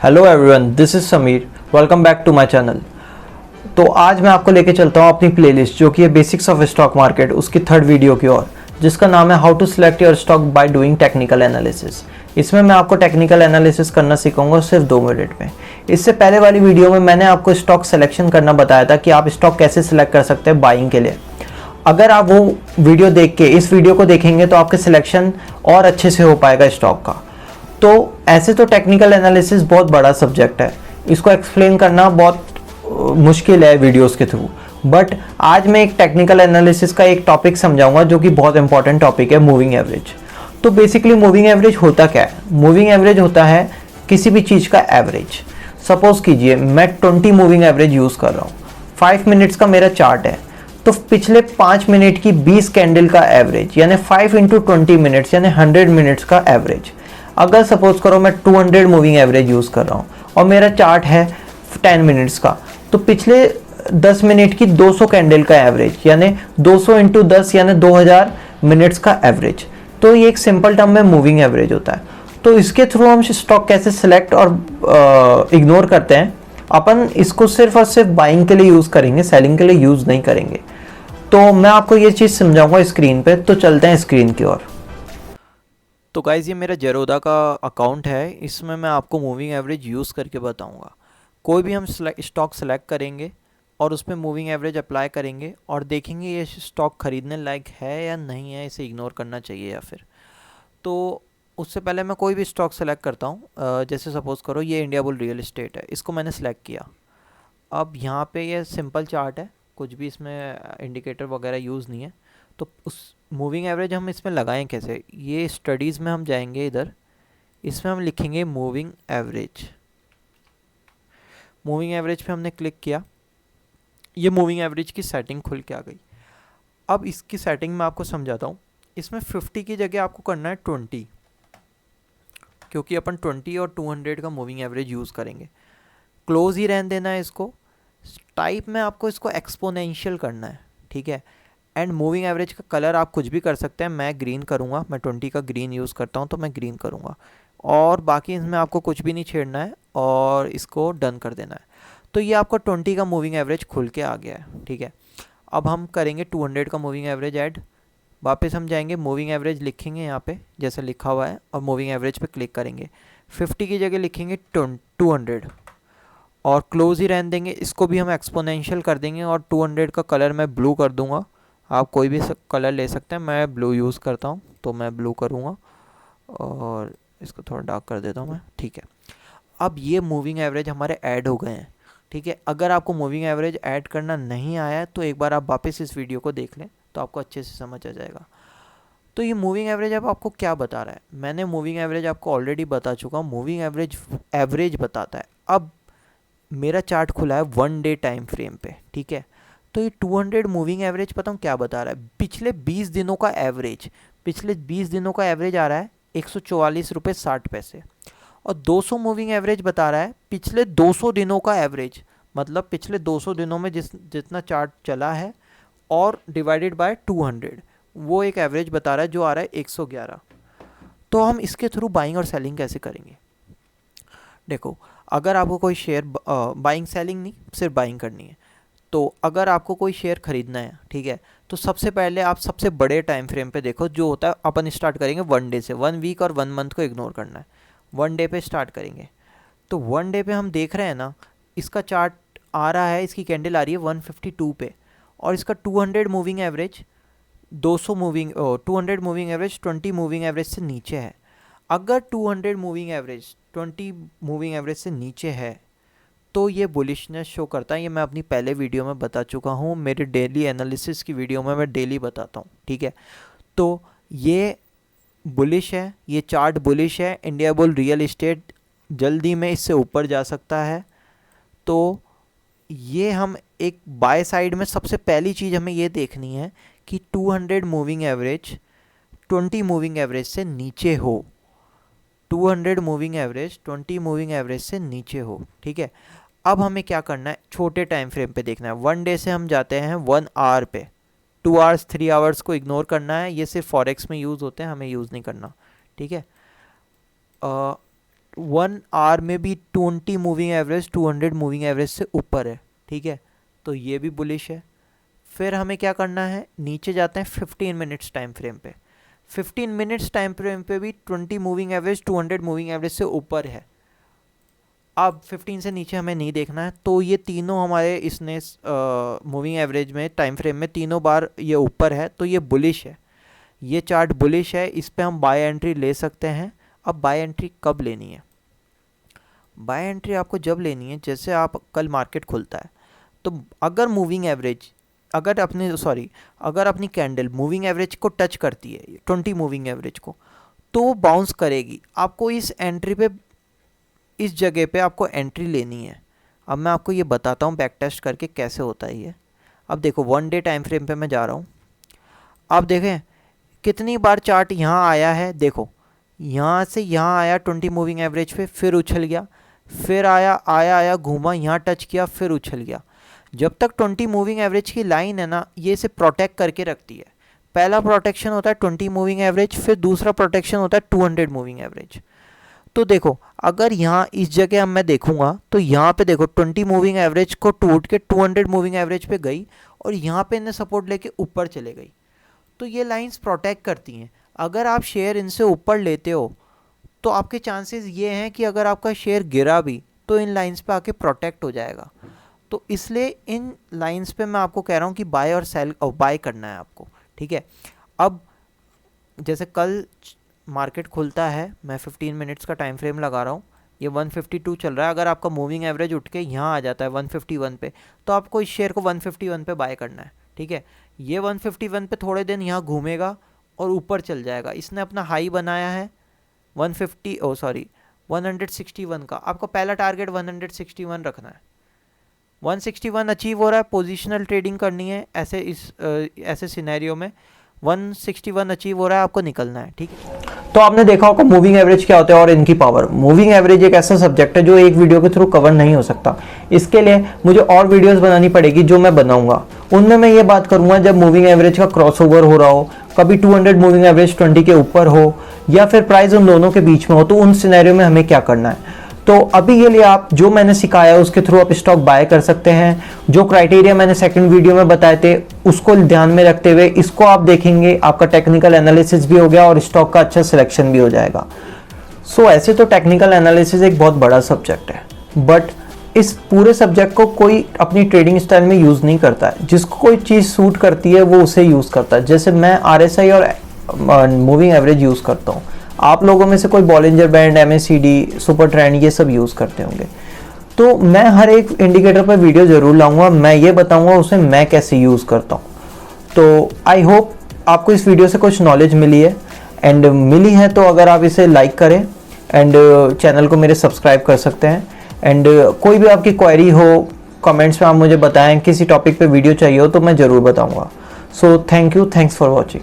Hello everyone, this is Sameer. Welcome back to my channel. तो आज मैं आपको लेके चलता हूँ अपनी प्लेलिस्ट जो कि है बेसिक्स ऑफ स्टॉक मार्केट, उसकी थर्ड वीडियो की ओर, जिसका नाम है how to select your stock by doing technical analysis. इसमें मैं आपको टेक्निकल एनालिसिस करना सिखाऊंगा सिर्फ 2 मिनट में। इससे पहले वाली वीडियो में मैंने आपको स्टॉक सिलेक्शन करना बताया था कि आप स्टॉक कैसे सिलेक्ट कर सकते हैं बाइंग के लिए। अगर आप वो वीडियो देख के इस वीडियो को देखेंगे तो आपके सिलेक्शन और अच्छे से हो पाएगा स्टॉक का। तो ऐसे तो टेक्निकल एनालिसिस बहुत बड़ा सब्जेक्ट है, इसको एक्सप्लेन करना बहुत मुश्किल है वीडियोस के थ्रू, बट आज मैं एक टेक्निकल एनालिसिस का एक टॉपिक समझाऊंगा जो कि बहुत इंपॉर्टेंट टॉपिक है, मूविंग एवरेज। तो बेसिकली मूविंग एवरेज होता क्या है? मूविंग एवरेज होता है किसी भी चीज़ का एवरेज। सपोज कीजिए मैं 20 मूविंग एवरेज यूज़ कर रहा हूँ, 5 मिनट्स का मेरा चार्ट है, तो पिछले 5 मिनट की 20 कैंडल का एवरेज यानी 5 इंटू 20 मिनट्स यानी 100 मिनट्स का एवरेज। अगर सपोज करो मैं 200 मूविंग एवरेज यूज़ कर रहा हूँ और मेरा चार्ट है 10 मिनट्स का, तो पिछले 10 मिनट की 200 कैंडल का एवरेज यानी 200 इंटू 10 यानी 2000 मिनट्स का एवरेज। तो ये एक सिंपल टर्म में मूविंग एवरेज होता है। तो इसके थ्रू हम स्टॉक कैसे सिलेक्ट और इग्नोर करते हैं, अपन इसको सिर्फ और सिर्फ बाइंग के लिए यूज़ करेंगे, सेलिंग के लिए यूज़ नहीं करेंगे। तो मैं आपको ये चीज़ समझाऊंगा स्क्रीन पे। तो चलते हैं स्क्रीन की ओर। तो गाइज़, ये मेरा जेरोदा का अकाउंट है, इसमें मैं आपको मूविंग एवरेज यूज़ करके बताऊंगा। कोई भी हम स्टॉक सेलेक्ट करेंगे और उस पर मूविंग एवरेज अप्लाई करेंगे और देखेंगे ये स्टॉक ख़रीदने लायक है या नहीं है, इसे इग्नोर करना चाहिए या फिर। तो उससे पहले मैं कोई भी स्टॉक सेलेक्ट करता हूँ, जैसे सपोज़ करो ये इंडिया बुल रियल इस्टेट है, इसको मैंने सेलेक्ट किया। अब यहाँ पे ये सिंपल चार्ट है, कुछ भी इसमें इंडिकेटर वगैरह यूज़ नहीं है। तो उस मूविंग एवरेज हम इसमें लगाएं कैसे? ये स्टडीज़ में हम जाएंगे, इधर इसमें हम लिखेंगे मूविंग एवरेज। मूविंग एवरेज पे हमने क्लिक किया, ये मूविंग एवरेज की सेटिंग खुल के आ गई। अब इसकी सेटिंग मैं आपको समझाता हूँ। इसमें 50 की जगह आपको करना है 20, क्योंकि अपन 20 और 200 का मूविंग एवरेज यूज़ करेंगे। क्लोज ही रहने देना है इसको। टाइप में आपको इसको एक्सपोनेंशियल करना है, ठीक है। एंड मूविंग एवरेज का कलर आप कुछ भी कर सकते हैं, मैं ग्रीन करूँगा, मैं 20 का ग्रीन यूज़ करता हूँ तो मैं ग्रीन करूँगा। और बाकी इसमें आपको कुछ भी नहीं छेड़ना है और इसको डन कर देना है। तो ये आपका 20 का मूविंग एवरेज खुल के आ गया है, ठीक है। अब हम करेंगे 200 का मूविंग एवरेज ऐड। वापस हम जाएंगे, मूविंग एवरेज लिखेंगे यहाँ पे जैसे लिखा हुआ है और मूविंग एवरेज पे क्लिक करेंगे। 50 की जगह लिखेंगे 200 और क्लोज ही रहने देंगे। इसको भी हम एक्सपोनेंशियल कर देंगे और 200 का कलर मैं ब्लू कर दूंगा। आप कोई भी कलर ले सकते हैं, मैं ब्लू यूज़ करता हूँ तो मैं ब्लू करूँगा और इसको थोड़ा डार्क कर देता हूँ मैं, ठीक है। अब ये मूविंग एवरेज हमारे ऐड हो गए हैं, ठीक है। अगर आपको मूविंग एवरेज ऐड करना नहीं आया है तो एक बार आप वापस इस वीडियो को देख लें तो आपको अच्छे से समझ आ जाएगा। तो ये मूविंग एवरेज अब आपको क्या बता रहा है? मैंने मूविंग एवरेज आपको ऑलरेडी बता चुका हूँ। मूविंग एवरेज बताता है। अब मेरा चार्ट खुला है 1 डे टाइम फ्रेम पे, ठीक है। तो ये 200 मूविंग एवरेज पता हूँ क्या बता रहा है? पिछले 20 दिनों का एवरेज, पिछले 20 दिनों का एवरेज आ रहा है 144 रुपये 60 पैसे। और 200 मूविंग एवरेज बता रहा है पिछले 200 दिनों का एवरेज, मतलब पिछले 200 दिनों में जितना चार्ट चला है और डिवाइडेड बाय 200, वो एक एवरेज बता रहा है जो आ रहा है 111। तो हम इसके थ्रू बाइंग और सेलिंग कैसे करेंगे? देखो, अगर आपको कोई शेयर बाइंग सेलिंग नहीं, सिर्फ बाइंग करनी है, तो अगर आपको कोई शेयर खरीदना है, ठीक है, तो सबसे पहले आप सबसे बड़े टाइम फ्रेम पे देखो जो होता है। अपन स्टार्ट करेंगे 1 डे से, 1 वीक और 1 मंथ को इग्नोर करना है। 1 डे पे स्टार्ट करेंगे। तो 1 डे पे हम देख रहे हैं ना, इसका चार्ट आ रहा है, इसकी कैंडल आ रही है 152 पे और इसका 200 moving average 200 moving average 20 moving average से नीचे है। अगर 200 मूविंग एवरेज 20 मूविंग एवरेज से नीचे है तो ये बुलिशनेस शो करता है। ये मैं अपनी पहले वीडियो में बता चुका हूँ, मेरे डेली एनालिसिस की वीडियो में मैं डेली बताता हूँ, ठीक है। तो ये बुलिश है, ये चार्ट बुलिश है। इंडिया बुल रियल इस्टेट जल्दी में इससे ऊपर जा सकता है। तो ये हम एक बाय साइड में सबसे पहली चीज़ हमें ये देखनी है कि 200 मूविंग एवरेज 20 मूविंग एवरेज से नीचे हो। 200 मूविंग एवरेज 20 मूविंग एवरेज से नीचे हो, ठीक है। अब हमें क्या करना है? छोटे टाइम फ्रेम पे देखना है। 1 डे से हम जाते हैं 1 आवर पे। 2 आवर्स 3 आवर्स को इग्नोर करना है, ये सिर्फ फॉरेक्स में यूज़ होते हैं, हमें यूज़ नहीं करना, ठीक है। 1 आवर में भी 20 मूविंग एवरेज 200 मूविंग एवरेज से ऊपर है, ठीक है, तो ये भी बुलिश है। फिर हमें क्या करना है, नीचे जाते हैं 15 मिनट्स टाइम फ्रेम पे। 15 मिनट्स टाइम फ्रेम पे भी 20 मूविंग एवरेज 200 मूविंग एवरेज से ऊपर है। अब 15 से नीचे हमें नहीं देखना है, तो ये तीनों हमारे इसने मूविंग एवरेज में टाइम फ्रेम में तीनों बार ये ऊपर है, तो ये बुलिश है, ये चार्ट बुलिश है, इस पे हम बाय एंट्री ले सकते हैं। अब बाय एंट्री कब लेनी है? बाय एंट्री आपको जब लेनी है जैसे आप कल मार्केट खुलता है, तो अगर मूविंग एवरेज अगर अपनी कैंडल मूविंग एवरेज को टच करती है 20 मूविंग एवरेज को, तो वो बाउंस करेगी। आपको इस एंट्री पे, इस जगह पे आपको एंट्री लेनी है। अब मैं आपको ये बताता हूँ बैक टेस्ट करके कैसे होता है ये। अब देखो 1 डे टाइम फ्रेम पे मैं जा रहा हूँ। आप देखें कितनी बार चार्ट यहाँ आया है, देखो यहाँ से यहाँ आया 20 मूविंग एवरेज पे, फिर उछल गया, फिर आया घूमा, यहाँ टच किया, फिर उछल गया। जब तक 20 मूविंग एवरेज की लाइन है ना, ये इसे प्रोटेक्ट करके रखती है। पहला प्रोटेक्शन होता है 20 मूविंग एवरेज, फिर दूसरा प्रोटेक्शन होता है 200 मूविंग एवरेज। तो देखो अगर यहाँ इस जगह अब मैं देखूंगा तो यहाँ पे देखो 20 मूविंग एवरेज को टूट के 200 मूविंग एवरेज पे गई और यहाँ पे इन्हें सपोर्ट लेके ऊपर चले गई। तो ये लाइंस प्रोटेक्ट करती हैं। अगर आप शेयर इनसे ऊपर लेते हो तो आपके चांसेस ये हैं कि अगर आपका शेयर गिरा भी तो इन लाइंस पे आके प्रोटेक्ट हो जाएगा। तो इसलिए इन लाइंस पे मैं आपको कह रहा हूँ कि बाय और सेल और बाय करना है आपको, ठीक है। अब जैसे कल मार्केट खुलता है, मैं 15 मिनट्स का टाइम फ्रेम लगा रहा हूँ, ये 152 चल रहा है। अगर आपका मूविंग एवरेज उठ के यहाँ आ जाता है 151 पे, तो आपको इस शेयर को 151 पे बाय करना है, ठीक है। ये 151 पे थोड़े दिन यहाँ घूमेगा और ऊपर चल जाएगा। इसने अपना हाई बनाया है 161 का। आपका पहला टारगेट 161 रखना है। 161 अचीव हो रहा है, पोजिशनल ट्रेडिंग करनी है। ऐसे सिनेरियो में 161 अचीव हो रहा है, आपको निकलना है, ठीक है। तो आपने देखा होगा मूविंग एवरेज क्या होता है और इनकी पावर। मूविंग एवरेज एक ऐसा सब्जेक्ट है जो एक वीडियो के थ्रू कवर नहीं हो सकता। इसके लिए मुझे और वीडियोस बनानी पड़ेगी जो मैं बनाऊंगा। उनमें मैं ये बात करूंगा जब मूविंग एवरेज का क्रॉसओवर हो रहा हो, कभी 200 मूविंग एवरेज 20 के ऊपर हो या फिर प्राइस उन दोनों के बीच में हो, तो उन सिनेरियो में हमें क्या करना है। तो अभी के लिए आप जो मैंने सिखाया उसके थ्रू आप स्टॉक बाय कर सकते हैं। जो क्राइटेरिया मैंने सेकंड वीडियो में बताए थे उसको ध्यान में रखते हुए इसको आप देखेंगे, आपका टेक्निकल एनालिसिस भी हो गया और स्टॉक का अच्छा सिलेक्शन भी हो जाएगा। ऐसे तो टेक्निकल एनालिसिस एक बहुत बड़ा सब्जेक्ट है, बट इस पूरे सब्जेक्ट को कोई अपनी ट्रेडिंग स्टाइल में यूज नहीं करता है। जिसको कोई चीज सूट करती है वो उसे यूज करता है। जैसे मैं RSI और मूविंग एवरेज यूज करता हूँ, आप लोगों में से कोई Bollinger band, MACD, super trend ये सब यूज करते होंगे। तो मैं हर एक इंडिकेटर पर वीडियो जरूर लाऊंगा, मैं ये बताऊंगा उसे मैं कैसे यूज करता हूँ। तो आई होप आपको इस वीडियो से कुछ नॉलेज मिली है, एंड मिली है तो अगर आप इसे लाइक करें एंड चैनल को मेरे सब्सक्राइब कर सकते हैं। एंड कोई भी आपकी क्वेरी हो कमेंट्स में आप मुझे बताएं, किसी टॉपिक पे वीडियो चाहिए हो तो मैं ज़रूर बताऊंगा। So thank you, thanks for watching.